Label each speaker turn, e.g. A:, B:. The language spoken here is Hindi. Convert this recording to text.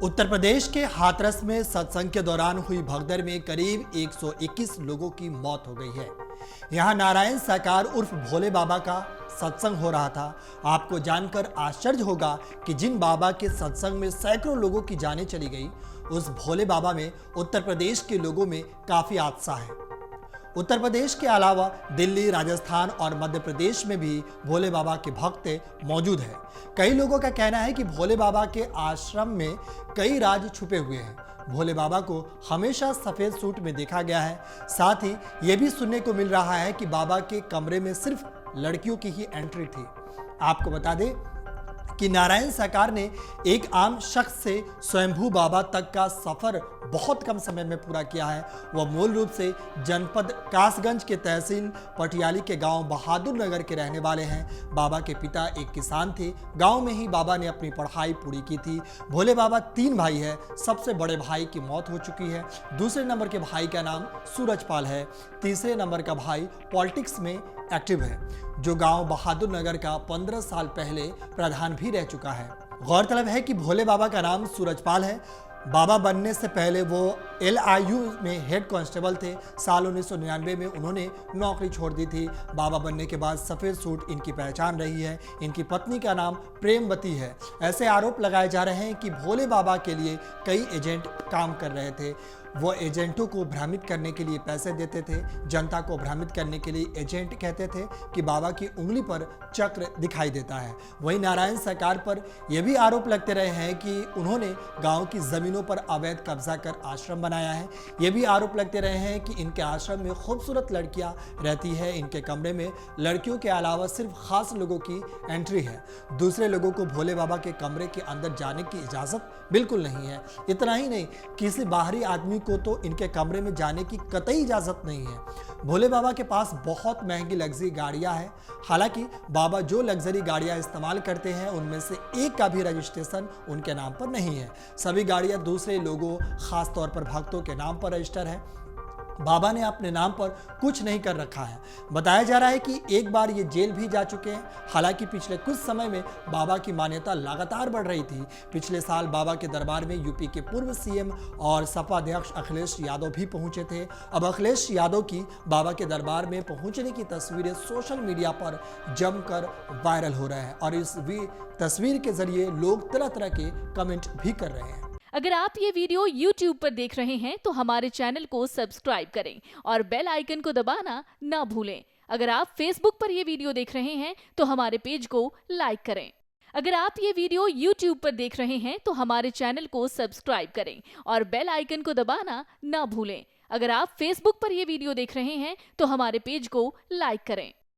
A: उत्तर प्रदेश के हाथरस में सत्संग के दौरान हुई भगदड़ में करीब 121 लोगों की मौत हो गई है। यहां नारायण सरकार उर्फ भोले बाबा का सत्संग हो रहा था। आपको जानकर आश्चर्य होगा कि जिन बाबा के सत्संग में सैकड़ों लोगों की जानें चली गई, उस भोले बाबा में उत्तर प्रदेश के लोगों में काफी आस्था है। उत्तर प्रदेश के अलावा दिल्ली, राजस्थान और मध्य प्रदेश में भी भोले बाबा के भक्त मौजूद हैं। कई लोगों का कहना है कि भोले बाबा के आश्रम में कई राज छुपे हुए हैं। भोले बाबा को हमेशा सफेद सूट में देखा गया है। साथ ही यह भी सुनने को मिल रहा है कि बाबा के कमरे में सिर्फ लड़कियों की ही एंट्री थी। आपको बता दें कि नारायण सरकार ने एक आम शख्स से स्वयंभू बाबा तक का सफर बहुत कम समय में पूरा किया है। वह मूल रूप से जनपद कासगंज के तहसील पटियाली के गांव बहादुर नगर के रहने वाले हैं। बाबा के पिता एक किसान थे। गांव में ही बाबा ने अपनी पढ़ाई पूरी की थी। भोले बाबा 3 भाई है। सबसे बड़े भाई की मौत हो चुकी है। दूसरे नंबर के भाई का नाम सूरजपाल है। तीसरे नंबर का भाई पॉलिटिक्स में एक्टिव है, जो गांव बहादुर नगर का 15 साल पहले प्रधान भी रह चुका है। गौरतलब है कि भोले बाबा का नाम सूरजपाल है। बाबा बनने से पहले वो LIU में हेड कांस्टेबल थे। साल 1999 में उन्होंने नौकरी छोड़ दी थी। बाबा बनने के बाद सफ़ेद सूट इनकी पहचान रही है। इनकी पत्नी का नाम प्रेमवती है। ऐसे आरोप लगाए जा रहे हैं कि भोले बाबा के लिए कई एजेंट काम कर रहे थे। वो एजेंटों को भ्रमित करने के लिए पैसे देते थे। जनता को भ्रमित करने के लिए एजेंट कहते थे कि बाबा की उंगली पर चक्र दिखाई देता है। वहीं नारायण सरकार पर यह भी आरोप लगते रहे हैं कि उन्होंने गांव की जमीनों पर अवैध कब्जा कर आश्रम बनाया है। ये भी आरोप लगते रहे हैं कि इनके आश्रम में खूबसूरत लड़कियां रहती है। इनके कमरे में लड़कियों के अलावा सिर्फ खास लोगों की एंट्री है। दूसरे लोगों को भोले बाबा के कमरे के अंदर जाने की इजाजत बिल्कुल नहीं है। इतना ही नहीं, किसी बाहरी आदमी को तो इनके कमरे में जाने की कतई इजाजत नहीं है। भोले बाबा के पास बहुत महंगी लग्जरी गाड़ियां हैं। हालांकि बाबा जो लग्जरी गाड़ियां इस्तेमाल करते हैं, उनमें से एक का भी रजिस्ट्रेशन उनके नाम पर नहीं है। सभी गाड़ियां दूसरे लोगों, खास तौर पर भक्तों के नाम पर रजिस्टर है। बाबा ने अपने नाम पर कुछ नहीं कर रखा है। बताया जा रहा है कि एक बार ये जेल भी जा चुके हैं। हालांकि पिछले कुछ समय में बाबा की मान्यता लगातार बढ़ रही थी। पिछले साल बाबा के दरबार में यूपी के पूर्व CM और सपा अध्यक्ष अखिलेश यादव भी पहुंचे थे। अब अखिलेश यादव की बाबा के दरबार में पहुंचने की तस्वीरें सोशल मीडिया पर जमकर वायरल हो रहे हैं और इस तस्वीर के जरिए लोग तरह तरह के कमेंट भी कर रहे हैं।
B: अगर आप ये वीडियो YouTube पर देख रहे हैं तो हमारे चैनल को सब्सक्राइब करें और बेल आइकन को दबाना ना भूलें। अगर आप Facebook पर ये वीडियो देख रहे हैं तो हमारे पेज को लाइक करें। अगर आप ये वीडियो YouTube पर देख रहे हैं तो हमारे चैनल को सब्सक्राइब करें और बेल आइकन को दबाना ना भूलें। अगर आप Facebook पर ये वीडियो देख रहे हैं तो हमारे पेज को लाइक करें।